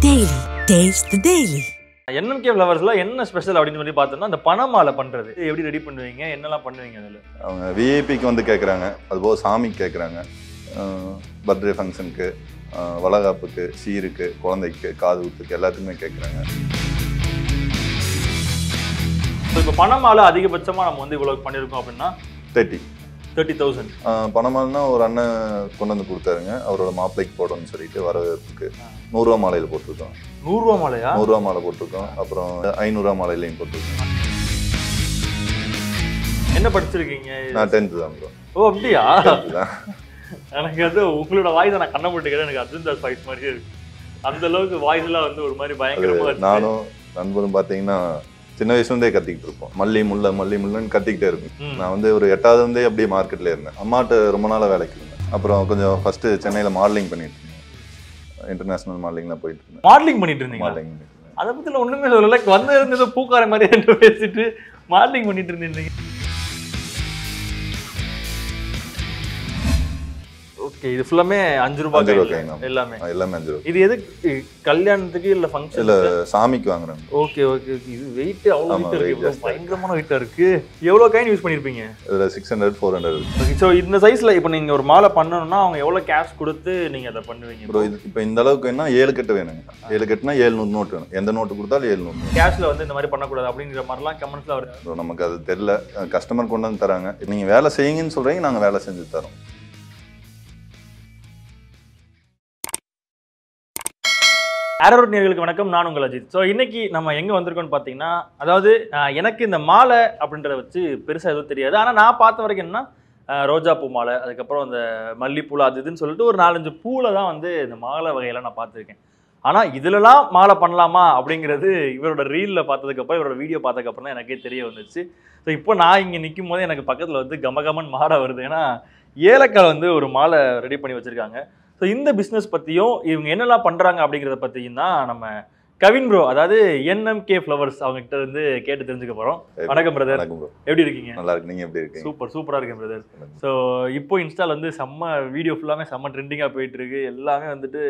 Daily. Taste the Daily. NMK Flowers என்ன special அப்படின்னு சொல்லி பார்த்தோம்னா அந்த பணமாலை பண்றது எப்படி ரெடி பண்ணுவீங்க என்னெல்லாம் பண்ணுவீங்க அதில்? அவங்க விஐபிக்கு வந்து கேட்குறாங்க, அதுபோக சாமிக்கு கேட்குறாங்க, பர்த்டே ஃபங்க்ஷனுக்கு, வளகாப்புக்கு, சீருக்கு, குழந்தைக்கு, காது ஊத்துக்கு எல்லாத்துக்குமே கேட்குறாங்க. இப்போ பணமாலை அதிகபட்சமாக நம்ம வந்து இவ்வளோ பண்ணியிருக்கோம் அப்படின்னா 30,000. பணமாலைனா ஒரு அண்ணன் கொண்டு வந்து கொடுத்தாருங்க, அவரோட மாப்பிள்ளைக்கு போடணும்னு சொல்லிட்டு வரவேற்புக்கு 100 ரூபா மாலையில் போட்டிருக்கோம். 100 ரூபா மாலையா? 100 ரூபா மாலை போட்டிருக்கோம். அப்புறம் 500 ரூபா மாலையிலையும் போட்டிருக்கோம். என்ன படிச்சிருக்கீங்க? நான் 10th தான் ப்ரோ. ஓ அப்படியா? தான். எனக்கு வந்து உங்களோட வாய்ஸ் நான் கண்ண போட்டுக்கிறேன், எனக்கு அர்ஜுன் தாஸ் வாய்ஸ் மாதிரியே இருக்கு. அந்த அளவுக்கு வாய்ஸ் எல்லாம் வந்து ஒரு மாதிரி பயங்கரமா இருக்கு. நானும் நண்பரும் பார்த்தீங்கன்னா சின்ன வயசுலேருந்தே கத்திக்கிட்டு இருப்போம். மல்லி முள்ளன்னு கத்திக்கிட்டே இருக்கும். நான் வந்து ஒரு 8வது இருந்தே அப்படியே மார்க்கெட்ல இருந்தேன். அம்மாட்ட ரொம்ப நாளாக வேலைக்கு இருந்தேன். அப்புறம் கொஞ்சம் ஃபர்ஸ்ட் சென்னையில் மாடலிங் பண்ணிட்டு இருந்தேன். இன்டர்நேஷனல் மாடலிங்லாம் போயிட்டு இருந்தேன். மாடலிங் பண்ணிட்டு இருந்தீங்க? மாடலிங் பண்ணிட்டு இருந்தேன். அதை பத்தி ஒண்ணுமே சொல்லல, வந்து இருந்தது பூக்கார மாதிரி ரெண்டு பேசிட்டு மாடலிங் பண்ணிட்டு இருந்தீங்க. ஓகே, இது ஃபுல்லாமே 5 ரூபாய் எல்லாமே 5 ரூபாய். இது எது கல்யாணத்துக்கு இல்ல ஃபங்க்ஷன்? இல்ல சாமிக்கு வாங்குறேன். Okay okay okay. இது வெயிட் அவ்வளவு வெயிட் இருக்கு, பயங்கரமான வெயிட்டா இருக்கு. எவ்வளவு காயின் யூஸ் பண்ணிருப்பீங்க? இதுல 600 400 இருக்கு. ஓகே, சோ இந்த சைஸ்ல இப்போ நீங்க ஒரு மாலை பண்ணனும்னா அவங்க எவ்வளவு கேஷ் கொடுத்து நீங்க அத பண்ணுவீங்க? ப்ரோ இப்போ இந்த அளவுக்கு என்ன 7 கட்டு வேணுங்க. 7 கட்டுனா 700 நோட் வேணும். எந்த நோட் கொடுத்தாலும் 700. கேஷ்ல வந்து இந்த மாதிரி பண்ண கூடாது அப்படிங்கற மாதிரிலாம் கமெண்ட்ஸ்ல வருது. ப்ரோ நமக்கு அது தெரியல. கஸ்டமர் கொண்டு வந்து தராங்க, நீங்க வேலை செய்யுங்கன்னு சொல்றீங்க, நாங்க வேலை செஞ்சு தரோம். ஆரோட் நேயர்களுக்கு வணக்கம், நான் உங்கள் அஜித். ஸோ இன்னைக்கு நம்ம எங்கே வந்திருக்கோம்னு பார்த்தீங்கன்னா, அதாவது எனக்கு இந்த மாலை அப்படின்றத வச்சு பெருசாக எதுவும் தெரியாது. ஆனால் நான் பார்த்த வரைக்கும் என்னன்னா ரோஜா பூ மாலை, அதுக்கப்புறம் அந்த மல்லிப்பூ, அது இதுன்னு சொல்லிட்டு ஒரு 4-5 பூவில் தான் வந்து இந்த மாலை வகையெல்லாம் நான் பார்த்துருக்கேன். ஆனால் இதுலலாம் மாலை பண்ணலாமா அப்படிங்கிறது இவரோட ரீலில் பார்த்ததுக்கப்புறம், இவரோட வீடியோ பார்த்ததுக்கப்புறம் தான் எனக்கே தெரிய வந்துச்சு. ஸோ இப்போ நான் இங்கே நிற்கும் போது எனக்கு பக்கத்தில் வந்து கமகமன் மாலை வருது. ஏன்னா ஏலக்காய் வந்து ஒரு மாலை ரெடி பண்ணி வச்சுருக்காங்க. ஸோ இந்த பிஸ்னஸ் பற்றியும் இவங்க என்னெல்லாம் பண்ணுறாங்க அப்படிங்கிறத பற்றியும் தான் நம்ம கவின் ப்ரோ, அதாவது NMK Flowers அவங்ககிட்ட இருந்து கேட்டு தெரிஞ்சுக்க போகிறோம். வணக்கம் பிரதர், எப்படி இருக்கீங்க? நல்லா இருக்கு, நீங்கள் எப்படி இருக்கீங்க? சூப்பராக இருக்கேன் பிரதர். ஸோ இப்போ இன்ஸ்டால் வந்து செம்ம வீடியோ ஃபுல்லாமே செம்ம ட்ரெண்டிங்காக போயிட்டு இருக்கு. எல்லாமே வந்துட்டு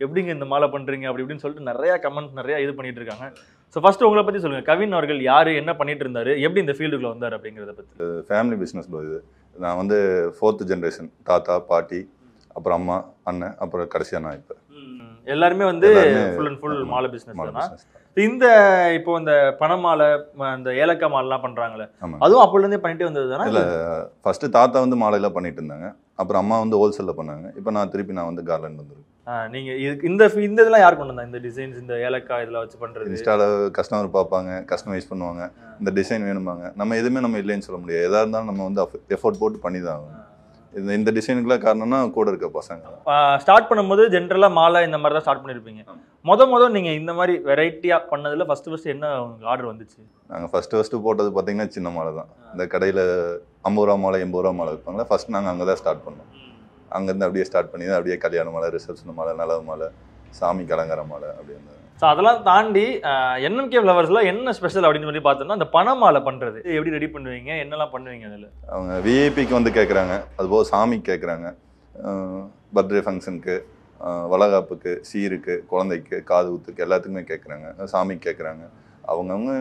எப்படிங்க இந்த மாலை பண்ணுறீங்க அப்படி இப்படின்னு சொல்லிட்டு நிறையா கமெண்ட் நிறையா இது பண்ணிட்டு இருக்காங்க. ஸோ ஃபர்ஸ்ட் உங்களை பற்றி சொல்லுங்கள். கவின் அவர்கள் யார், என்ன பண்ணிட்டு இருந்தாரு, எப்படி இந்த ஃபீல்டுக்குள்ள வந்தார் அப்படிங்கிறத பற்றி. ஃபேமிலி பிஸ்னஸ் ப்ரோ இது. நான் வந்து 4th ஜென்ரேஷன், தாத்தா பாட்டி, அப்புறம் அம்மா அண்ணன், அப்புறம் கடைசியா நான். இப்போ எல்லாருமே வந்து ஃபுல் அண்ட் ஃபுல் மாலை பிஸ்னஸ் தான். இந்த இப்போ இந்த பணமாலை, இந்த ஏலக்காய் மாலைலாம் பண்றாங்களே, அதுவும் அப்போல இருந்தே பண்ணிட்டு வந்தது தானே? இல்ல, ஃபர்ஸ்ட் தாத்தா வந்து மாலையெல்லாம் பண்ணிட்டு இருந்தாங்க, அப்புறம் அம்மா வந்து ஹோல்சேல்ல பண்ணாங்க. இப்போ நான் திருப்பி வந்து கார்லண்ட் வந்துருக்கேன். நீங்க இந்த இதெல்லாம் யார் கொண்டு வந்தா? இந்த டிசைன்ஸ், இந்த ஏலக்காய் இதெல்லாம் வச்சு பண்றது இன்ஸ்டால கஸ்டமர் பார்ப்பாங்க, கஸ்டமைஸ் பண்ணுவாங்க, இந்த டிசைன் வேணுமாங்க. நம்ம எதுவுமே நம்ம இல்லைன்னு சொல்ல முடியாது. எதா இருந்தாலும் நம்ம வந்து எஃபோர்ட் போட்டு பண்ணி தான் ஆகணும். இந்த டிசைனுக்குலாம் காரணம்னா கூட இருக்க பசங்க. ஸ்டார்ட் பண்ணும்போது ஜென்ரலா மாலை இந்த மாதிரி தான் ஸ்டார்ட் பண்ணிருப்பீங்க. முத நீங்க இந்த மாதிரி வெரைட்டியா பண்ணதுல ஃபர்ஸ்ட் என்ன உங்களுக்கு ஆர்டர் வந்துச்சு? நாங்க ஃபர்ஸ்ட் போட்டது பாத்தீங்கன்னா சின்ன மாலை தான். இந்த கடையில 50 ரூபா மாலை 80 ரூபா மாலை இருப்பாங்களா, ஃபர்ஸ்ட் நாங்க அங்கதான் ஸ்டார்ட் பண்ணோம். அங்கேருந்து அப்படியே ஸ்டார்ட் பண்ணி தான் அப்படியே கல்யாண மாலை, ரிசப்ஷன் மாலை, நலவு மாலை, சாமி கலங்கர மாலை அப்படி இருந்தது. ஸோ அதெல்லாம் தாண்டி NMK Flowersல என்ன ஸ்பெஷல் அப்படின்னு சொல்லி பார்த்தோம்னா அந்த பணமாலை பண்ணுறது எப்படி ரெடி பண்ணுவீங்க, என்னெல்லாம் பண்ணுவீங்க அதில்? அவங்க விஐபிக்கு வந்து கேட்குறாங்க, அதுபோக சாமிக்கு கேட்குறாங்க, பர்த்டே ஃபங்க்ஷனுக்கு, வளகாப்புக்கு, சீருக்கு, குழந்தைக்கு, காது ஊத்துக்கு எல்லாத்துக்குமே கேட்குறாங்க. சாமிக்கு கேட்குறாங்க, அவங்கவுங்க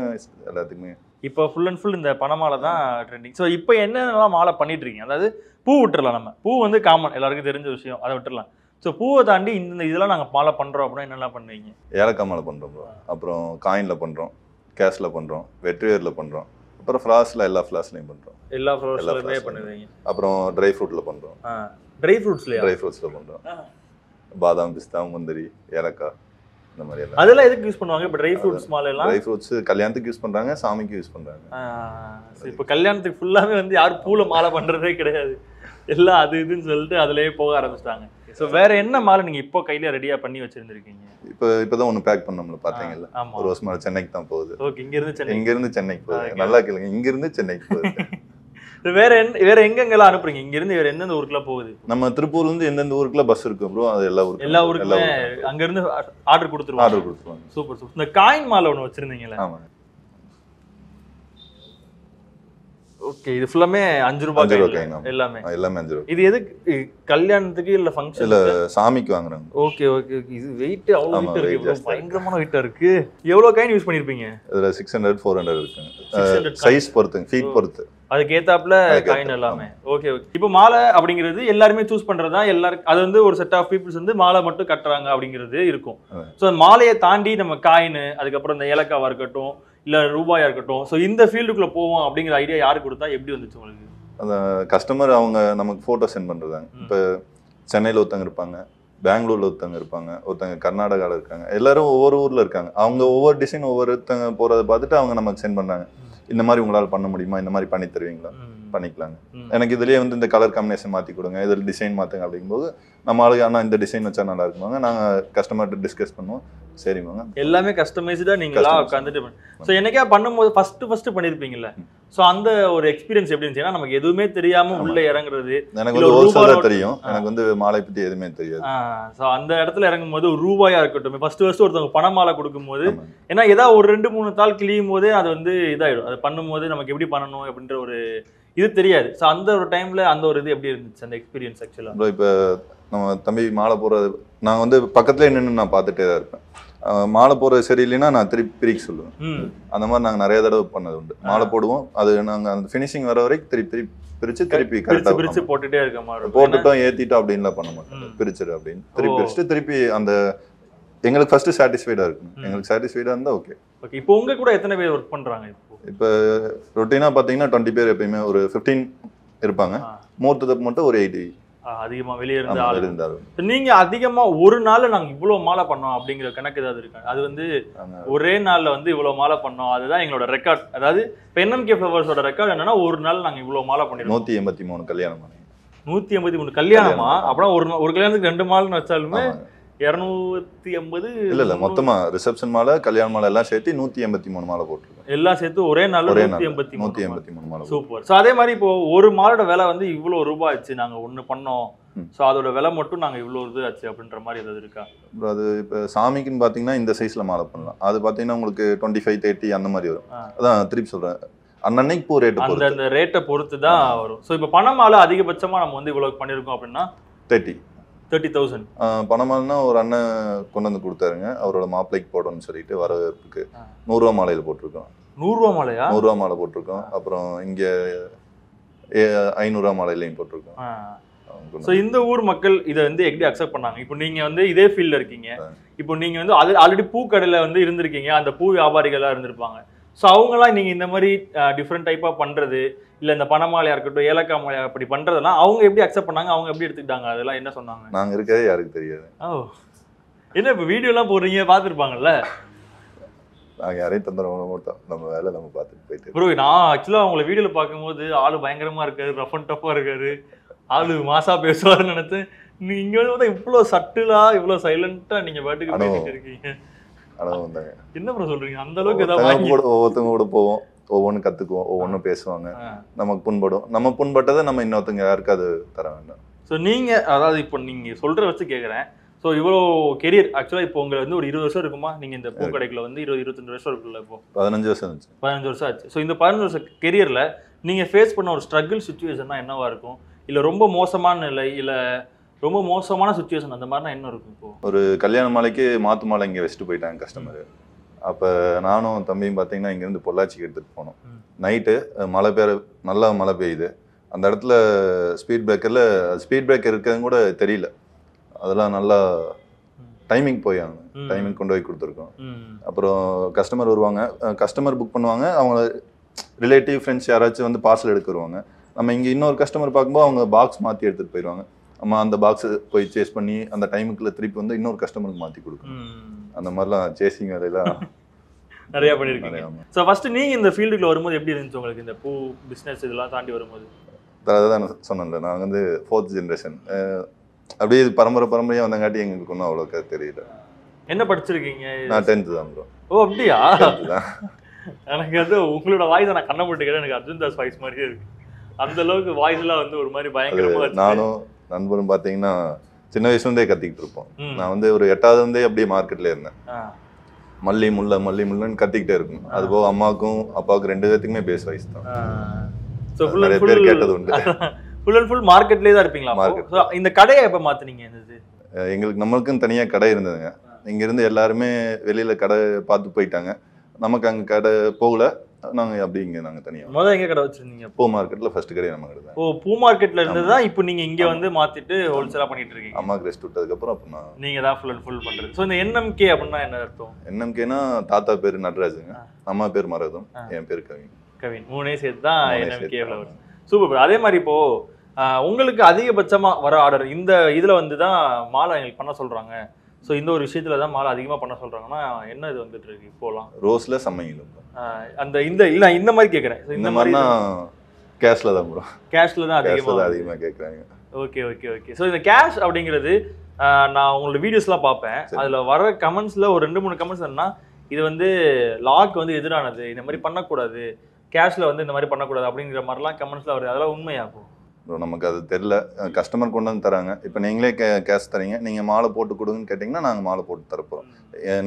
எல்லாத்துக்குமே. இப்போ ஃபுல் அண்ட் ஃபுல் இந்த பணமாலை தான் ட்ரெண்டிங். ஸோ இப்போ என்னென்னலாம் மாலை பண்ணிட்டு இருக்கீங்க? அதாவது பூ விட்டுறலாம், நம்ம பூ வந்து காமன் எல்லாருக்கும் தெரிஞ்ச விஷயம், அதை விட்டுறலாம். ஸோ பூவை தாண்டி இந்த இதெல்லாம் நாங்கள் மாலை பண்ணுறோம் அப்படின்னா என்னெல்லாம் பண்ணுவீங்க? ஏலக்காய் மாலை பண்ணுறோம் ப்ரோ, அப்புறம் காயினில் பண்ணுறோம், கேஷில் பண்ணுறோம், வெற்றிவேரில் பண்ணுறோம், அப்புறம் ஃப்ளாஸில் எல்லா ஃப்ளாஸ்லையும் பண்ணுறோம். எல்லா ஃப்ளவர்ஸ்லையுமே பண்ணுவீங்க. அப்புறம் ட்ரை ஃப்ரூட்டில் பண்ணுறோம். ட்ரை ஃப்ரூட்ஸில் பண்ணுறோம். பாதாம், பிஸ்தா, முந்திரி, ஏலக்காய், இந்த மாதிரி எல்லாம். அதெல்லாம் எதுக்கு யூஸ் பண்ணுவாங்க? இப்போ ட்ரை ஃப்ரூட்ஸ் மாலைலாம் ட்ரை ஃப்ரூட்ஸ் கல்யாணத்துக்கு யூஸ் பண்ணுறாங்க, சாமிக்கு யூஸ் பண்ணுறாங்க. இப்போ கல்யாணத்துக்கு ஃபுல்லாகவே வந்து யாரும் பூவில் மாலை பண்ணுறதே கிடையாது, எல்லாம் அது இதுன்னு சொல்லிட்டு அதுலேயே போக ஆரம்பிச்சிட்டாங்க. ஸோ வேற என்ன மாலை நீங்கள் இப்போ கையில ரெடியாக பண்ணி வச்சிருந்துருக்கீங்க? இப்போதான் ஒன்று பேக் பண்ணோம்ல, பார்த்தீங்கல்ல, ஒரு வருஷமா சென்னைக்கு தான் போகுது. ஓகே, இங்கேருந்து சென்னைக்கு போகுது. நல்லா கேளுங்க, இங்கிருந்து சென்னைக்கு போகுது. வேற எங்கெங்கெல்லாம் அனுப்புறீங்க? இங்கிருந்து வேற எந்தெந்த ஊருக்குலாம் போகுது? நம்ம திருப்பூர்ல இருந்து எந்தெந்த ஊருக்குலாம் பஸ் இருக்கு ப்ரோ, அது எல்லா ஊருக்குமே அங்கிருந்து ஆர்டர் கொடுத்துருவாங்க. சூப்பர். இந்த காயின் மாலை ஒன்று வச்சிருந்தீங்களா? ஆமா. ஓகே, இது ஃபுல்லாமே 5 ரூபாய் எல்லாமே எல்லாமே 5 ரூபாய். இது எதுக்கு கல்யாணத்துக்கு இல்ல ஃபங்க்ஷன் இல்ல சாமிக்கு வாங்குறாங்க. Okay okay okay. இது வெயிட் அவ்வளவு வெயிட் இருக்கு, பயங்கரமான வெயிட்டா இருக்கு. எவ்வளவு காயின் யூஸ் பண்ணிருப்பீங்க? இதுல 600 400 இருக்குங்க. சைஸ் பொறுத்து, ஃபீட் பொறுத்து அதுக்கு ஏத்தாப்புல காயின் எல்லாமே. Okay okay. இப்போ மாலை அப்படிங்கிறது எல்லாருமே சூஸ் பண்றதா, எல்லாரும் அது வந்து ஒரு செட் ஆஃப் பீப்புள்ஸ் வந்து மாலை மட்டும் கட்டுறாங்க அப்படிங்கிறது இருக்கும். ஸோ மாலையை தாண்டி நம்ம காயின், அதுக்கப்புறம் இந்த ஏலக்காவா இருக்கட்டும் இல்ல ரூபாயா இருக்கட்டும், ஸோ இந்த ஃபீல்டுக்குள்ள போவோம் அப்படிங்கிற ஐடியா யாரு கொடுத்தா, எப்படி வந்துச்சு உங்களுக்கு? அந்த கஸ்டமர் அவங்க நமக்கு போட்டோ சென்ட் பண்றதாங்க. இப்போ சென்னையில் ஒருத்தங்க இருப்பாங்க, பெங்களூர்ல ஒருத்தங்க இருப்பாங்க, ஒருத்தங்க கர்நாடகாவில் இருக்காங்க, எல்லாரும் ஒவ்வொரு ஊர்ல இருக்காங்க. அவங்க ஒவ்வொரு டிசைன் ஒவ்வொருத்தங்க போறதை பார்த்துட்டு அவங்க நமக்கு சென்ட் பண்றாங்க. இந்த மாதிரி உங்களால் பண்ண முடியுமா, இந்த மாதிரி பண்ணி தருவீங்களா, பண்ணிக்கலாங்க. எனக்கு இதுலயே வந்து இந்த கலர் காம்பினேஷன் மாற்றி கொடுங்க, இதில் டிசைன் மாற்றுங்க அப்படிங்கும்போது நம்ம ஆளுங்க ஆனால் இந்த டிசைன் வச்சா நல்லா இருக்குவாங்க. நாங்கள் கஸ்டமர்கிட்ட டிஸ்கஸ் பண்ணுவோம். சரிவாங்க, எல்லாமே கஸ்டமைஸ்டா நீங்களா உட்காந்துட்டு. ஸோ என்னைக்கா பண்ணும்போது ஃபர்ஸ்ட் பண்ணிருப்பீங்கல்ல, ஸோ அந்த ஒரு எக்ஸ்பீரியன்ஸ் எப்படி இருந்துச்சுன்னா, நமக்கு எதுவுமே தெரியாம உள்ள இறங்குறது. எனக்கு வந்து ஹோல்சேலா தெரியும், எனக்கு வந்து மாலை பத்தி எதுவுமே தெரியாது. ஸோ அந்த இடத்துல இறங்கும் போது ரூபாயா இருக்கட்டும், ஃபர்ஸ்ட் ஒருத்தவங்க பணமாலை கொடுக்கும் போது, ஏன்னா ஏதாவது ஒரு 2-3 தாள் கிளியும் போதே அது வந்து இதாயிடும். அது பண்ணும்போது நமக்கு எப்படி பண்ணணும் அப்படின்ற ஒரு இது தெரியாது. ஸோ அந்த ஒரு டைம்ல அந்த ஒரு இது எப்படி இருந்துச்சு, அந்த எக்ஸ்பீரியன்ஸ் ஆக்சுவலா? இப்போ நம்ம தம்பி மாலை போடுறது நான் வந்து பக்கத்துல நின்று நான் பார்த்துட்டே தான் இருப்பேன். மாலை போடுறது சரியில்லைன்னா நான் திருப்பி பிரிக்க சொல்லுவேன். அந்த மாதிரி நாங்கள் நிறைய தடவை பண்ணது உண்டு. மாலை போடுவோம், அது நாங்கள் அந்த ஃபினிஷிங் வர வரைக்கும் திருப்பி திருப்பி கரெக்டாக பிரிச்சு போட்டுட்டே இருக்க மாதிரி, போட்டுட்டோம் ஏற்றிட்டோம் அப்படின்லாம் பண்ண மாட்டோம். பிரிச்சிரு அப்படின்னு திருப்பி பிரிச்சுட்டு திருப்பி அந்த எங்களுக்கு ஃபர்ஸ்ட் சாட்டிஸ்ஃபைடாக இருக்கும். எங்களுக்கு சாட்டிஸ்ஃபைடாக இருந்தால் ஓகே. ஓகே. இப்போ உங்க கூட எத்தனை பேர் ஒர்க் பண்றாங்க? இப்போ ரொட்டீனாக பார்த்தீங்கன்னா 20 பேர் எப்பயுமே ஒரு 15 இருப்பாங்க. மூர்த்தத்துக்கு மட்டும் ஒரு 80 அதிகமா வெளியே இருந்தாலும். நீங்க அதிகமா ஒரு நாள்ல நாங்க இவ்வளவு மாலை பண்ணோம் அப்படிங்கிற கணக்கு ஏதாவது இருக்கு? அது வந்து ஒரே நாள்ல வந்து இவ்வளவு மாலை பண்ணோம், அதுதான் எங்களோட ரெக்கார்ட். அதாவது NMK ஃப்ளவர்ஸோட ரெக்கார்ட் என்னன்னா, ஒரு நாள் நாங்க இவ்வளவு மாலை பண்ணிருக்கோம். 183 கல்யாணம். 183 கல்யாணமா? அப்புறம் ஒரு கல்யாணத்துக்கு 2 மாலைன்னு வச்சாலுமே 280. இல்ல மொத்தமா ரிசப்ஷன் மாலை கல்யாண மாலை எல்லாம் சேர்த்து 183 மாலை போட்டுருக்கோம். எல்லாம் சேர்த்து ஒரே நாள் 183 மாலை. சூப்பர். ஸோ அதே மாதிரி இப்போ ஒரு மாலோட விலை வந்து இவ்வளவு ரூபாய் ஆச்சு, நாங்க ஒண்ணு பண்ணோம், ஸோ அதோட விலை மட்டும் நாங்க இவ்வளவு இது ஆச்சு அப்படின்ற மாதிரி ஏதாவது இருக்கா? அது இப்போ சாமிக்குன்னு பாத்தீங்கன்னா இந்த சைஸ்ல மாலை பண்ணலாம். அது பாத்தீங்கன்னா உங்களுக்கு 25 30 அந்த மாதிரி வரும். அதான் திருப்பி சொல்றேன், அன்னைக்கு பூ ரேட் அந்த ரேட்டை பொறுத்து தான் வரும். ஸோ இப்போ பணமாலை அதிகபட்சமா நம்ம வந்து இவ்வளவு பண்ணிருக்கோம் அப்படின்னா 30,000. பணமாலைன்னா ஒரு அண்ணன் கொண்டு வந்து கொடுத்தாருங்க, அவரோட மாப்பிள்ளைக்கு போடணும்னு சொல்லிட்டு வரவேற்புக்கு 100 ரூபா மாலையில போட்டிருக்கோம். 100 ரூபா மாலையா? 100 ரூபா மாலை போட்டிருக்கோம். அப்புறம் இங்க 500 ரூபா மாலையிலையும் போட்டிருக்கோம். ஸோ இந்த ஊர் மக்கள் இதை வந்து எப்படி அக்செப்ட் பண்ணாங்க? இப்போ நீங்க வந்து இதே ஃபீல்ட்ல இருக்கீங்க, இப்போ நீங்க வந்து அது ஆல்ரெடி பூக்கடையில வந்து இருந்திருக்கீங்க, அந்த பூ வியாபாரிகளா இருந்திருப்பாங்க. ஸோ அவங்களாம் நீங்க இந்த மாதிரி டிஃப்ரெண்ட் டைப்பா பண்றது, இல்ல இந்த பணமாலையா இருக்கட்டும் ஏலக்காய் மாலையா அப்படி பண்றதெல்லாம் அவங்க எப்படி அக்செப்ட் பண்ணாங்க, அவங்க எப்படி எடுத்துக்கிட்டாங்க, அதெல்லாம் என்ன சொன்னாங்க? நாங்க இருக்கதே யாருக்கு தெரியாது. என்ன இப்போ வீடியோ எல்லாம் போடுறீங்க, பார்த்துருப்பாங்கல்ல? நாங்க யாரையும் தொந்தரவு மாட்டோம், நம்ம வேலை நம்ம பார்த்துட்டு போயிட்டு. ப்ரோ நான் ஆக்சுவலா அவங்களை வீடியோல பார்க்கும்போது ஆளு பயங்கரமா இருக்காரு, ரஃப் அண்ட் டஃப்பா இருக்காரு, ஆளு மாசா பேசுவாருன்னு நினைச்சு, நீங்க வந்து இவ்வளவு சட்டிலா இவ்வளவு சைலண்டா நீங்க பாட்டுக்கு பேசிட்டு இருக்கீங்க. என்ன ப்ரோ சொல்றீங்க? அந்த அளவுக்கு ஒவ்வொருத்தவங்க கூட போவோம், ஒவ்வொன்றும் கத்துக்குவோம், ஒவ்வொன்றும் பேசுவாங்க, நமக்கு புண்படும், நம்ம புண்பட்டதை நம்ம இன்னொருத்தங்க யாருக்காவது தர வேண்டாம். ஸோ நீங்க அதாவது இப்போ நீங்க சொல்ற வச்சு கேட்குறேன், ஸோ இவ்வளோ கெரியர் ஆக்சுவலாக இப்போ உங்களை வந்து ஒரு 20 வருஷம் இருக்குமா? நீங்கள் இந்த பூக்கடைக்குள்ள வந்து 20-25 வருஷம் இருக்குல்ல? இப்போ 15 வருஷம் இருந்துச்சு. 15 வருஷம் ஆச்சு. ஸோ இந்த 15 வருஷம் கெரியரில் நீங்கள் ஃபேஸ் பண்ண ஒரு ஸ்ட்ரகிள் சுச்சுவேஷன்னா என்னவா இருக்கும்? இல்லை ரொம்ப மோசமான நிலை, இல்லை ரொம்ப மோசமான சுச்சுவேஷன், அந்த மாதிரினா என்ன இருக்கும்? இப்போ ஒரு கல்யாண மாலைக்கு மாத்து மாலை இங்கே வச்சுட்டு போயிட்டாங்க கஸ்டமர். அப்போ நானும் தம்பியும் பார்த்தீங்கன்னா இங்கேருந்து பொள்ளாச்சிக்கு எடுத்துகிட்டு போனோம். நைட்டு நல்லா மழை பெய்யுது. அந்த இடத்துல ஸ்பீட் பிரேக்கர் இருக்கிறது கூட தெரியல. அதெல்லாம் நல்லா டைமிங் போயாங்க, டைமிங் கொண்டு போய் கொடுத்துருக்கோம். அப்புறம் கஸ்டமர் வருவாங்க, கஸ்டமர் புக் பண்ணுவாங்க, அவங்க ரிலேட்டிவ் ஃப்ரெண்ட்ஸ் யாராச்சும் வந்து பார்சல் எடுக்க வருவாங்க. நம்ம இங்கே இன்னொரு கஸ்டமர் பார்க்கும்போது அவங்க பாக்ஸ் மாற்றி எடுத்துகிட்டு போயிடுவாங்க. நம்ம அந்த பாக்ஸை போய் சேஸ் பண்ணி அந்த டைமுக்குள்ள திருப்பி வந்து இன்னொரு கஸ்டமருக்கு மாற்றி கொடுக்கணும். அந்த மாதிரிலாம் சேசிங் வேலையெல்லாம் நிறைய பண்ணியிருக்கீங்க. ஸோ ஃபர்ஸ்ட் நீங்கள் இந்த ஃபீல்டுக்குள்ள வரும்போது எப்படி இருந்துச்சு உங்களுக்கு, இந்த பூ பிஸ்னஸ் இதெல்லாம் தாண்டி வரும்போது? அதான் சொன்னேன்ல, நாங்கள் வந்து 4th ஜென்ரேஷன், அப்படியே பரம்பரையாக வந்தங்காட்டி எங்களுக்கு ஒன்றும் அவ்வளோக்கா தெரியல. என்ன படிச்சிருக்கீங்க? நான் 10th தான் ப்ரோ. ஓ அப்படியா? எனக்கு வந்து உங்களோட வாய்ஸை நான் கண்ண போட்டுக்கிறேன், எனக்கு அர்ஜுன் தாஸ் வாய்ஸ் மாதிரியே இருக்கு. அந்த அளவுக்கு வாய்ஸ் எல்லாம் வந்து ஒரு மாதிரி பயங்கரமா. நானும் நண்பரும் பார்த்தீங்கன்னா சின்ன வயசுலேருந்தே கத்திக்கிட்டு இருப்போம். நான் வந்து ஒரு 8வது அப்படியே மார்க்கெட்ல இருந்தேன். மல்லி முல்லைன்னு கத்திக்கிட்டே இருக்கும். அது போக அம்மாவுக்கும் அப்பாவுக்கும் 2 பேத்துக்குமே பேஸ் வாய்ஸ் தான். ஸோ நிறைய பேர் கேட்டது உண்டு. ஃபுல் அண்ட் ஃபுல் மார்க்கெட்லேயே தான் இருப்பீங்களா? So, இந்த கடையை எப்போ மாற்றினீங்க? இருந்தது நம்மளுக்குன்னு தனியாக கடை இருந்ததுங்க. இங்கேருந்து எல்லாருமே வெளியில் கடை பார்த்து போயிட்டாங்க. நமக்கு அங்கே கடை போகல. நாங்கள் அப்படி இங்கே நாங்கள் தனியாக முதல்ல எங்கே கடை வச்சுருந்தீங்க? பூ மார்க்கெட்டில் ஃபர்ஸ்ட் கடை நம்ம கடை தான். ஓ, பூ மார்க்கெட்டில் இருந்து தான் இப்போ நீங்கள் இங்கே வந்து மாற்றிட்டு ஹோல்சேலாக பண்ணிட்டு இருக்கீங்க. அம்மாவுக்கு ரெஸ்ட் விட்டதுக்கப்புறம் அப்போ நான் நீங்கள் தான் ஃபுல் அண்ட் ஃபுல் பண்ணுறது. ஸோ இந்த என்எம்கே அப்படின்னா என்ன அர்த்தம்? என்எம்கேனா தாத்தா பேர் நடராஜுங்க, அம்மா பேர் மரகதம், என் பேர் கவின். மூணே சேர்த்து தான் என்எம்கே வரும். சூப்பர். அதே மாதிரி இப்போ உங்களுக்கு அதிகபட்சமாக வர ஆர்டர் இந்த இதில் வந்து தான் மாலை எங்களுக்கு பண்ண சொல்கிறாங்க. ஸோ இந்த ஒரு விஷயத்துல தான் மாலை அதிகமாக பண்ண சொல்கிறாங்கன்னா என்ன இது வந்துட்டு இருக்கு இப்போலாம்? ரோஸ்ல சமையல் அந்த இந்த இல்லை இந்த மாதிரி கேட்குறேன். இந்த மாதிரினா கேஷ்ல தான் ப்ரோ. கேஷ்ல தான் அதிகமாக கேட்குறாங்க. Okay okay okay. ஸோ இந்த கேஷ் அப்படிங்கிறது நான் உங்களோட வீடியோஸ்லாம் பார்ப்பேன். அதில் வர கமெண்ட்ஸில் ஒரு 2-3 கமெண்ட்ஸ் என்னன்னா, இது வந்து லாக்கு வந்து எதிரானது, இந்த மாதிரி பண்ணக்கூடாது, கேஷ்ல வந்து இந்த மாதிரி பண்ணக்கூடாது அப்படிங்கிற மாதிரிலாம் கமெண்ட்ஸில் வருது. அதெல்லாம் உண்மையாகும்? நமக்கு அது தெரியல. கஸ்டமர் கொண்டு வந்து தராங்க. இப்போ நீங்களே கேஷ் தரீங்க, நீங்கள் மாலை போட்டு கொடுங்கன்னு கேட்டிங்கன்னா நாங்கள் மாலை போட்டு தரப்போம்.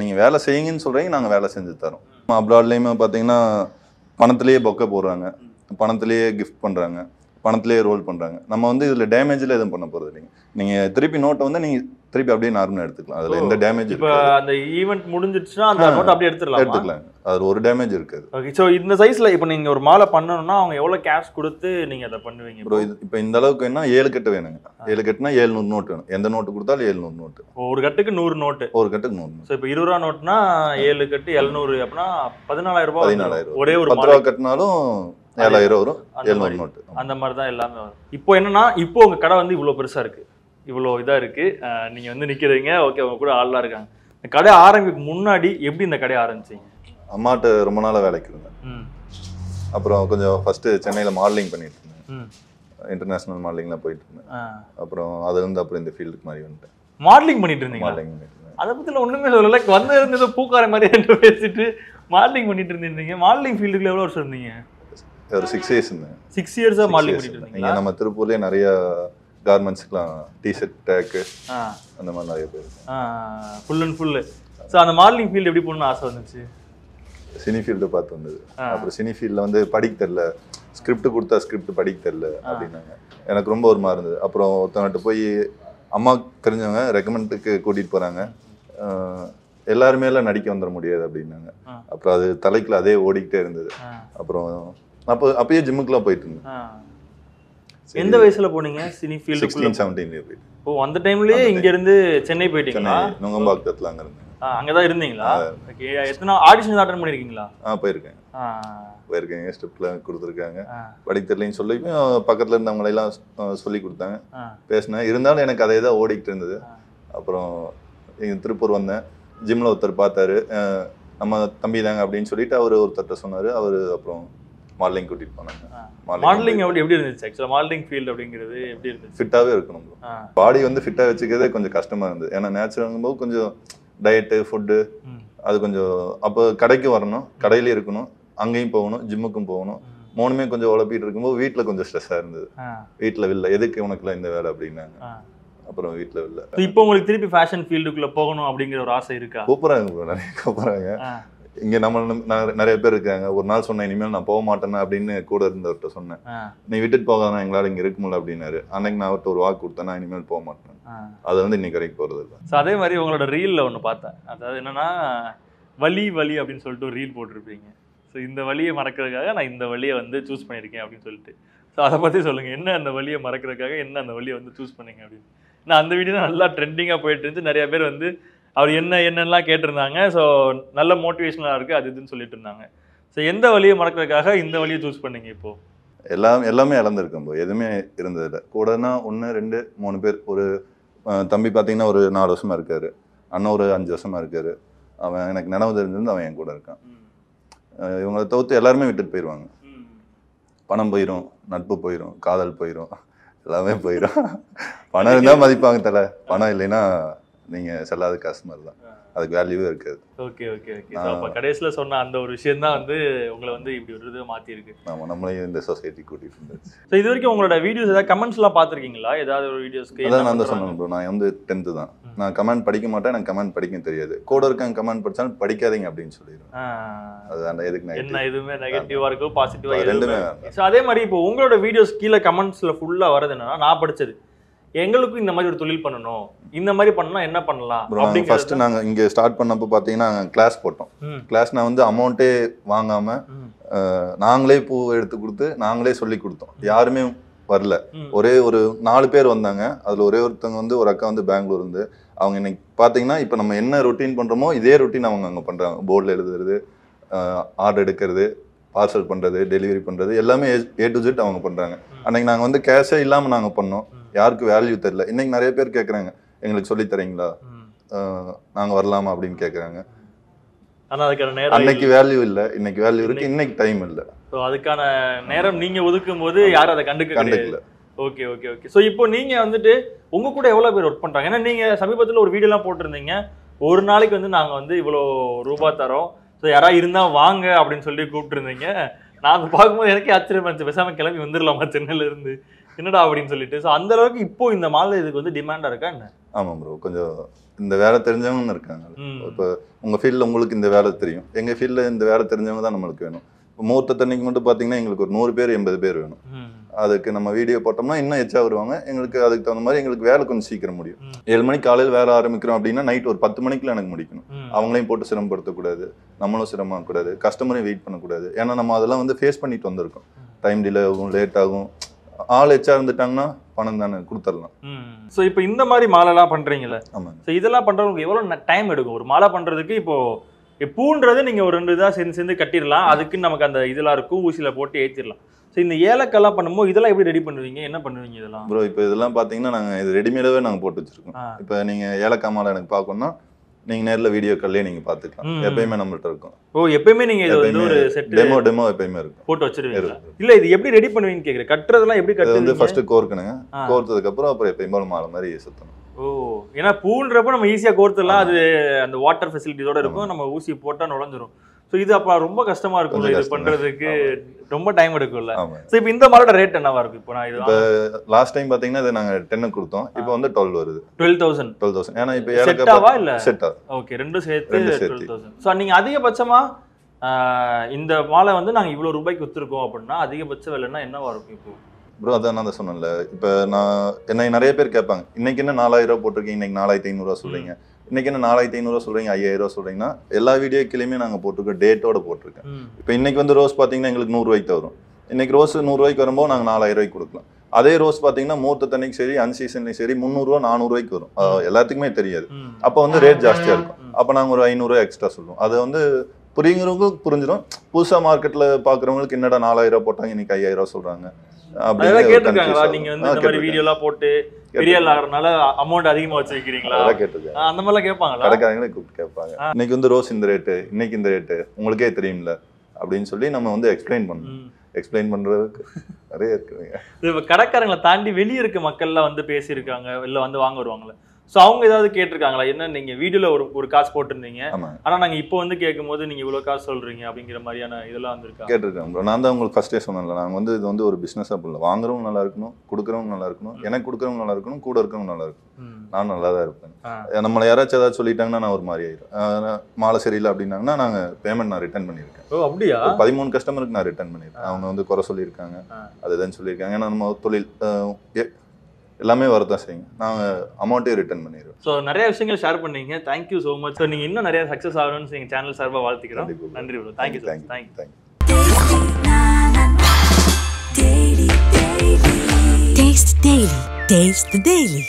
நீங்கள் வேலை செய்யுங்கன்னு சொல்கிறீங்க, நாங்கள் வேலை செஞ்சு தரோம். அப்ராட்லேயுமே பார்த்தீங்கன்னா பணத்துலேயே பொக்கை போடுறாங்க, பணத்துலேயே கிஃப்ட் பண்ணுறாங்க, பணத்துலேயே ரோல் பண்ணுறாங்க. நம்ம வந்து இதில் டேமேஜில் எதுவும் பண்ண போகிறது இல்லைங்க. நீங்கள் திருப்பி நோட்டை வந்து நீங்கள் திருப்பி அப்படியே நார்மலாக எடுத்துக்கலாம். அதில் எந்த டேமேஜ் இப்போ அந்த ஈவெண்ட் முடிஞ்சிடுச்சுன்னா அந்த நோட்டை அப்படியே எடுத்துக்கலாம். அது ஒரு டேமேஜ் இருக்காது. ஓகே. ஸோ இந்த சைஸில் இப்போ நீங்கள் ஒரு மாலை பண்ணணும்னா அவங்க எவ்வளோ கேஷ் கொடுத்து நீங்கள் அதை பண்ணுவீங்க? ப்ரோ இப்போ இந்த அளவுக்கு என்ன 7 கட்டு வேணுங்க. 7 கட்டுனா 700 நோட்டு வேணும். எந்த நோட்டு கொடுத்தாலும் 700 நோட்டு. ஒரு கட்டுக்கு 100 நோட்டு. ஒரு கட்டுக்கு 100. ஸோ இப்போ 20 ரூபா நோட்டுனா 7 கட்டு 700 அப்படின்னா 14,000 ரூபாய். 14,000. ஒரே ஒரு 10 ரூபா கட்டினாலும் 7,000 வரும். 700 நோட்டு. அந்த மாதிரி தான் எல்லாமே வரும். இப்போ என்னன்னா, இப்போ உங்க கடை வந்து இவ்வளோ பெருசா இருக்கு, இவ்வளோ இதாக இருக்கு, நீங்க வந்து நிக்கிறீங்க. ஓகே, அவங்க கூட ஆள்லாம் இருக்காங்க. இந்த கடை ஆரம்பிக்கு முன்னாடி எப்படி இந்த கடையை ஆரம்பிச்சீங்க? அம்மாட்ட ரொம்ப நாளாக வேலைக்கு இருந்தேன். அப்புறம் கொஞ்சம் ஃபர்ஸ்ட் சென்னையில் மாடலிங் பண்ணிட்டு இருந்தேன். இன்டர்நேஷனல் மாடலிங்லாம் போயிட்டு இருந்தேன். அப்புறம் அதுலேருந்து அப்புறம் இந்த ஃபீல்டுக்கு மாதிரி வந்துட்டேன். மாடலிங் பண்ணிட்டு இருந்தீங்க? மாடலிங் பண்ணிட்டு இருந்தேன். அதை பற்றில ஒன்றுமே சொல்லலை. வந்து இருந்தது பூக்கார மாதிரி ரெண்டு பேசிட்டு மாடலிங் பண்ணிட்டு இருந்தீங்க. மாடலிங் ஃபீல்டுக்குள்ள எவ்வளோ வருஷம் இருந்தீங்க? ஒரு 6 இயர்ஸ் இருந்தேன். 6 இயர்ஸாக மாடலிங் பண்ணிட்டு இருந்தீங்க? இங்கே நம்ம திருப்பூர்லேயே நிறைய கார்மெண்ட்ஸ்க்குலாம் டிஷர்ட் டேக்கு அந்த மாதிரி நிறைய பேர் ஃபுல் அண்ட் ஃபுல்லு. ஸோ அந்த மாடலிங் ஃபீல்டு எப்படி போகணும்னு ஆசை வந்துச்சு? சினி ஃபீல்டு பார்த்து வந்தது. அப்புறம் சினி ஃபீல்டில் வந்து படிக்க தெரில, ஸ்கிரிப்ட் கொடுத்தா ஸ்கிரிப்ட் படிக்க தெரில அப்படின்னாங்க. எனக்கு ரொம்ப ஒரு மாதிரி இருந்தது. அப்புறம் ஒருத்தவங்கிட்ட போய் அம்மா தெரிஞ்சவங்க ரெக்கமெண்டுக்கு கூட்டிகிட்டு போகிறாங்க. எல்லாருமே எல்லாம் நடிக்க வந்துட முடியாது அப்படின்னாங்க. அப்புறம் அது தலைக்குள்ள அதே ஓடிக்கிட்டே இருந்தது. அப்புறம் அப்பயே ஜிம்முக்குலாம் போயிட்டு இருந்தேன். எந்த வயசுல போனீங்க சினி ஃபீல்டு? 16-17 போயிட்டு. ஓ, அந்த டைம்லயே இங்க இருந்து சென்னை போயிட்டீங்களா? நுங்கம்பாக்கத்துல அங்க இருந்தேன். அங்கதான் இருந்தீங்களா? ஓகே. எத்தனை ஆடிஷன் அட்டெண்ட் பண்ணிருக்கீங்களா? போயிருக்கேன். ஸ்டெப்ல கொடுத்துருக்காங்க. படிக்க தெரியலன்னு சொல்லி பக்கத்துல இருந்தவங்களை எல்லாம் சொல்லி கொடுத்தாங்க, பேசினேன். இருந்தாலும் எனக்கு அதே தான் ஓடிக்கிட்டு இருந்தது. அப்புறம் திருப்பூர் வந்தேன். ஜிம்ல ஒருத்தர் பார்த்தாரு, நம்ம தம்பி தாங்க அப்படின்னு சொல்லிட்டு அவரு ஒருத்தர்கிட்ட சொன்னாரு. அவரு அப்புறம் மாடலிங் கூட்டிட்டு போனாங்க. மாடலிங் எப்படி இருந்துச்சு? ஆக்சுவலா மாடலிங் ஃபீல்ட் அப்படிங்கிறது எப்படி இருந்துச்சு? ஃபிட்டாவே இருக்கணும். பாடி வந்து ஃபிட்டா வச்சுக்கிறதே கொஞ்சம் கஷ்டமா இருந்தது. ஏன்னா நேச்சுரல் போது கொஞ்சம் டயட்டு ஃபுட்டு அது கொஞ்சம். அப்போ கடைக்கு வரணும், கடையிலே இருக்கணும், அங்கேயும் போகணும், ஜிம்முக்கும் போகணும். 3மே கொஞ்சம் உழப்பிட்டு இருக்கும்போது வீட்டில் கொஞ்சம் ஸ்ட்ரெஸ்ஸாக இருந்தது. வீட்டில் இல்லை, எதுக்கு உனக்குலாம் இந்த வேலை அப்படின்னாங்க. அப்புறம் வீட்டில் இல்லை. இப்போ உங்களுக்கு திருப்பி ஃபேஷன் ஃபீல்டுக்குள்ள போகணும் அப்படிங்கிற ஒரு ஆசை இருக்கா? கூப்பிட்றாங்க, நிறைய கூப்பிட்றாங்க. இங்கே நம்ம நிறைய பேர் இருக்காங்க. ஒரு நாள் சொன்னேன், இனிமேல் நான் போக மாட்டேன்னா அப்படின்னு கூட இருந்தவர்கிட்ட சொன்னேன். நீ விட்டுட்டு போகாதான், எங்களால் இங்கே இருக்க முடியல அப்படின்னாரு. அன்னைக்கு நான் அவர்கிட்ட ஒரு வாக்கு கொடுத்தேன், நான் இனிமேல் போக மாட்டேன். அது வந்து இன்னைக்கு வரைக்கும் போகிறது இல்லை. ஸோ அதே மாதிரி உங்களோட ரீலில் ஒன்று பார்த்தேன். அதாவது என்னன்னா, வலி வலி அப்படின்னு சொல்லிட்டு ஒரு ரீல் போட்டிருப்பீங்க. ஸோ இந்த வலியை மறக்கிறதுக்காக நான் இந்த வழியை வந்து சூஸ் பண்ணியிருக்கேன் அப்படின்னு சொல்லிட்டு. ஸோ அதை பற்றி சொல்லுங்கள். என்ன அந்த வலியை மறக்கிறதுக்காக என்ன அந்த வழியை வந்து சூஸ் பண்ணீங்க அப்படின்னு? நான் அந்த வீடியோ தான் நல்லா ட்ரெண்டிங்காக போயிட்டு இருந்துச்சு. நிறைய பேர் வந்து அவர் என்னென்னலாம் கேட்டிருந்தாங்க. ஸோ நல்ல மோட்டிவேஷனலாக இருக்குது அது இதுன்னு சொல்லிட்டு இருந்தாங்க. ஸோ எந்த வழியை மறக்கிறதுக்காக இந்த வழியை சூஸ் பண்ணீங்க? இப்போது எல்லாமே இழந்திருக்கும் போது எதுவுமே இருந்ததில்லை. கூடனா 1 2 3 பேர். ஒரு தம்பி பார்த்தீங்கன்னா ஒரு 4 வருஷமா இருக்காரு. அண்ணன் ஒரு 5 வருஷமா இருக்காரு. அவன் எனக்கு நினைவு தெரிஞ்சிருந்து அவன் என் கூட இருக்கான். இவங்களை தவிர்த்து எல்லாருமே விட்டுட்டு போயிடுவாங்க. பணம் போயிடும், நட்பு போயிடும், காதல் போயிடும், எல்லாமே போயிடும். பணம் இருந்தால் மதிப்பாங்க தலை, பணம் இல்லைன்னா நீங்கள் செல்லாத காசு மாதிரி தான், அதுக்கு வேல்யூவே இருக்காது. Okay okay okay. அப்போ கடைசியில் சொன்ன அந்த ஒரு விஷயம் தான் வந்து உங்களை வந்து இப்படி ஒரு இதை மாற்றிருக்கு. ஆமாம், நம்மளையும் இந்த சொசைட்டி கூட்டிகிட்டு இருந்துச்சு. ஸோ இது வரைக்கும் உங்களோட வீடியோஸ் ஏதாவது கமெண்ட்ஸ்லாம் பார்த்துருக்கீங்களா? ஏதாவது ஒரு வீடியோஸ்க்கு? அதான் நான் தான் சொன்னேன் ப்ரோ, நான் வந்து 10th தான். நான் கமெண்ட் படிக்க மாட்டேன், எனக்கு கமெண்ட் படிக்க தெரியாது. கூட இருக்காங்க கமெண்ட் படிச்சாலும் படிக்காதீங்க அப்படின்னு சொல்லிடுவேன். அது அந்த எதுக்கு என்ன எதுவுமே நெகட்டிவா இருக்கோ பாசிட்டிவா ரெண்டுமே. ஸோ அதே மாதிரி இப்போ உங்களோட வீடியோஸ் கீழே கமெண்ட்ஸ்ல ஃபுல்லா வரது என்னன்னா, நான் படிச்சது எங்களுக்கும் இந்த மாதிரி ஒரு தொழில் பண்ணணும், இந்த மாதிரி பண்ணா என்ன பண்ணலாம். ஃபர்ஸ்ட் நாங்க இங்க ஸ்டார்ட் பண்ணப்போ பாத்தீங்கன்னா கிளாஸ் போட்டோம். கிளாஸ் நான் வந்து அமௌண்ட்டே வாங்காம நாங்களே பூ எடுத்து கொடுத்து நாங்களே சொல்லி கொடுத்தோம். யாருமே வரல. ஒரே ஒரு 4 பேர் வந்தாங்க. அதுல ஒரே ஒருத்தவங்க வந்து ஒரு அக்கா வந்து பெங்களூர் இருந்து. அவங்க இன்னைக்கு பாத்தீங்கன்னா இப்ப நம்ம என்ன ரொட்டீன் பண்றோமோ இதே ரொட்டீன் அவங்க அங்க பண்றாங்க. போர்டில் எழுதுறது, ஆர்டர் எடுக்கிறது, பார்சல் பண்றது, டெலிவரி பண்றது எல்லாமே A to Z அவங்க பண்றாங்க. அன்னைக்கு நாங்க வந்து கேஷே இல்லாம நாங்க பண்ணோம். யாருக்கு வேல்யூ தெரியல. இன்னைக்கு நிறைய பேர் கேட்குறாங்க, எங்களுக்கு சொல்லி தரீங்களா, நாங்க வரலாமா அப்படின்னு கேட்குறாங்க. அன்னைக்கு வேல்யூ இல்லை, இன்னைக்கு வேல்யூ இருக்கு, இன்னைக்கு டைம் இல்லை. ஸோ அதுக்கான நேரம் நீங்க ஒதுக்கும் போது யாரும் அதை கண்டுக்கல. Okay okay okay. ஸோ இப்போ நீங்க வந்துட்டு உங்க கூட எவ்வளவு பேர் ஒர்க் பண்றாங்க? ஏன்னா நீங்க சமீபத்தில் ஒரு வீடியோலாம் போட்டிருந்தீங்க, ஒரு நாளைக்கு வந்து நாங்க வந்து இவ்வளோ ரூபாய் தரோம், ஸோ யாராவது இருந்தா வாங்க அப்படின்னு சொல்லி கூப்பிட்டுருந்தீங்க. நான் அதை பார்க்கும்போது எனக்கே ஆச்சரியமா இருந்துச்சு, பேசாம கிளம்பி வந்துடலாமா சென்னையில இருந்து, என்னடா அப்படின்னு சொல்லிட்டு. ஸோ அந்த அளவுக்கு இப்போ இந்த மாலை இதுக்கு வந்து டிமாண்டா இருக்கா என்ன? ஆமாம் ப்ரோ, கொஞ்சம் இந்த வேலை தெரிஞ்சவங்க இருக்காங்க. இப்போ உங்க ஃபீல்டில் உங்களுக்கு இந்த வேலை தெரியும், எங்க ஃபீல்டில் இந்த வேலை தெரிஞ்சவங்க தான் நம்மளுக்கு வேணும். இப்போ முகூர்த்தன்னைக்கு மட்டும் பார்த்தீங்கன்னா எங்களுக்கு ஒரு 100 பேர் 80 பேர் வேணும். அதுக்கு நம்ம வீடியோ போட்டோம்னா இன்னும் எச்சா வருவாங்க. எங்களுக்கு அதுக்கு தகுந்த மாதிரி எங்களுக்கு வேலை கொஞ்சம் சீக்கிரம் முடியும். 7 மணிக்கு காலையில் வேலை ஆரம்பிக்கிறோம் அப்படின்னா நைட் ஒரு 10 மணிக்குள்ள எனக்கு முடிக்கணும். அவங்களையும் போட்டு சிரமப்படுத்தக்கூடாது, நம்மளும் சிரமக்கூடாது, கஸ்டமரையும் வெயிட் பண்ணக்கூடாது. ஏன்னா நம்ம அதெல்லாம் வந்து ஃபேஸ் பண்ணிட்டு வந்திருக்கோம். டைம் டிலே ஆகும், லேட் ஆகும். ஆள் எச்சா இருந்துட்டாங்கன்னா பணம் தானே கொடுத்துடலாம். ஸோ இப்போ இந்த மாதிரி மாலைலாம் பண்றீங்களே, ஆமாங்க. ஸோ இதெல்லாம் பண்றவங்களுக்கு எவ்வளோ டைம் எடுக்கும் ஒரு மாலை பண்றதுக்கு? இப்போ பூன்றது நீங்க ஒரு 2 இதாக சேர்ந்து கட்டிடலாம், அதுக்கு நமக்கு அந்த இதெல்லாம் இருக்கும், ஊசியில போட்டு ஏற்றிடலாம். ஸோ இந்த ஏலக்கெல்லாம் பண்ணும்போது இதெல்லாம் எப்படி ரெடி பண்ணுவீங்க, என்ன பண்ணுவீங்க இதெல்லாம்? ப்ரோ இப்போ இதெல்லாம் பார்த்தீங்கன்னா நாங்கள் இது ரெடிமேடாகவே நாங்கள் போட்டு வச்சிருக்கோம். இப்போ நீங்கள் ஏலக்காய் மாலை எனக்கு பார்க்கணும்னா நீங்க நேர்ல வீடியோ கால்லே நீங்க பாத்துக்கலாம். எப்பவுமே நம்மள்ட்ட இருக்கும். ஓ எப்பவுமே நீங்க இது வந்து ஒரு செட் டெமோ எப்பவுமே இருக்கும், போட்டு வச்சிருவீங்க. இல்ல இது எப்படி ரெடி பண்ணுவீங்க கேக்குறேன். கட்டறதெல்லாம் எப்படி கட்டுவீங்க? வந்து ஃபர்ஸ்ட் கோர்க்கணுங்க. கோர்த்ததுக்கு அப்புறம் எப்பவுமே மாலை மாதிரி சுத்தணும். ஓ ஏன்னா பூன்றப்ப நம்ம ஈஸியா கோர்த்தலாம், அது அந்த வாட்டர் ஃபெசிலிட்டியோட இருக்கும், நம்ம ஊசி போட்டா நுழைஞ்சிரும். ஸோ இது அப்போ ரொம்ப கஷ்டமா இருக்கும் இது பண்றதுக்கு, ரொம்ப டைம் எடுக்கும்ல. ஸோ இப்போ இந்த மாலோட ரேட் என்னவா இருக்கு? இப்போ நான் இது லாஸ்ட் டைம் பாத்தீங்கன்னா இது நாங்க 10 கொடுத்தோம், இப்போ வந்து 12 வருது. 12,000. ஏன்னா இப்போ செட்டாவா இல்ல செட்டா? ஓகே ரெண்டும் சேர்த்து 12,000. ஸோ நீங்க அதிகபட்சமா இந்த மாலை வந்து நாங்க இவ்வளவு ரூபாய்க்கு வித்துருக்கோம் அப்படின்னா அதிகபட்ச விலைன்னா என்னவா இருக்கும் இப்போ? ப்ரோ அதான் நான் சொன்னேன்ல, இப்போ நான் என்னை நிறைய பேர் கேட்பாங்க, இன்னைக்கு என்ன 4,000 ரூபா போட்டிருக்கீங்க, இன்னைக்கு 4,500 சொல்றீங்க, இன்னைக்கு என்ன 4,500 சொல்றீங்க, 5,000 சொல்றீங்கன்னா எல்லா வீடியோக்கிலையுமே நாங்க போட்டிருக்கோம், டேட்டோட போட்டிருக்கேன். இப்போ இன்னைக்கு வந்து ரோஸ் பாத்தீங்கன்னா எங்களுக்கு 100 ரூபாய்க்கு வரும். இன்னைக்கு ரோஸ் 100 ரூபாய்க்கு வரும்போது நாங்க 4,000 ரூபாய்க்கு கொடுக்கலாம். அதே ரோஸ் பாத்தீங்கன்னா முகூர்த்தன்னைக்கு சரி அன்சீசன்லையும் சரி 300 ரூபா 400 ரூபாய்க்கு வரும். எல்லாத்துக்குமே தெரியாது. அப்போ வந்து ரேட் ஜாஸ்தியா இருக்கும். அப்போ நாங்க ஒரு 500 ரூபாய் எக்ஸ்ட்ரா சொல்லுவோம். அது வந்து புரியுறவங்களுக்கு புரிஞ்சிடும். புதுசா மார்க்கெட்ல பாக்குறவங்களுக்கு என்னடா 4,000 ரூபாய் போட்டாங்க இன்னைக்கு 5,000 ரூபாய் சொல்றாங்க. கேட்டிருக்காங்களா நீங்க வந்து இந்த மாதிரி வீடியோ எல்லாம் போட்டு விரியல் ஆகிறதுனால அமௌண்ட் அதிகமா வச்சிருக்கீங்களா? அந்த மாதிரிலாம் கேட்பாங்களா? கடைக்காரங்களே கூப்பிட்டு கேட்பாங்க. இன்னைக்கு வந்து ரோஸ் இந்த ரேட்டு, இன்னைக்கு இந்த ரேட்டு உங்களுக்கே தெரியும்ல அப்படின்னு சொல்லி நம்ம வந்து எக்ஸ்பிளைன் பண்ணணும். எக்ஸ்பிளைன் பண்றதுக்கு நிறைய இருக்குங்க. இப்போ கடைக்காரங்களை தாண்டி வெளியே இருக்க மக்கள்லாம் வந்து பேசியிருக்காங்க, இல்லை வந்து வாங்க வருவாங்களே, ஸோ அவங்க ஏதாவது கேட்டிருக்காங்களா? என்ன நீங்க வீடியோல ஒரு காசு போட்டிருந்தீங்க, ஆனா நாங்க இப்போ வந்து கேட்கும் போது நீங்க இவ்வளவு காசு சொல்றீங்க அப்படிங்கிற மாதிரியான இதெல்லாம் வந்திருக்காங்க? கேட்டிருக்காங்க ப்ரோ. நான் தான் உங்களுக்கு ஃபர்ஸ்டே சொன்னேன்ல, நாங்கள் வந்து இது வந்து ஒரு பிசினஸ் அப்படி இல்லை. வாங்குறவங்க நல்லா இருக்கணும், கொடுக்குறவங்க நல்லா இருக்கணும், எனக்கு கொடுக்குறவங்க நல்லா இருக்கணும், கூட இருக்கவங்க நல்லா இருக்கணும், நான் நல்லா தான் இருப்பேன். நம்மளை யாராச்சும் ஏதாவது சொல்லிட்டாங்கன்னா நான் ஒரு மாதிரி ஆயிடும். மாலை சரியில்லை அப்படின்னாங்கன்னா நாங்கள் பேமெண்ட் நான் ரிட்டர்ன் பண்ணியிருக்கேன். ஓ அப்படியா? 13 கஸ்டமருக்கு நான் ரிட்டர்ன் பண்ணியிருக்கேன். அவங்க வந்து குறை சொல்லியிருக்காங்க, அதுதான் சொல்லியிருக்காங்க. ஏன்னா நம்ம தொழில் எல்லாமே வரதான் செய்யுங்க, நாங்கள் அமௌண்ட்டே ரிட்டர்ன் பண்ணிடுவோம். ஸோ நிறைய விஷயங்கள் ஷேர் பண்ணீங்க, தேங்க்யூ ஸோ மச். ஸோ நீங்கள் இன்னும் நிறைய சக்ஸஸ் ஆகணும்னு எங்கள் சேனல் சார்பாக வாழ்த்துக்கிறோம். நன்றி bro, thank you thank you. Taste the Daily.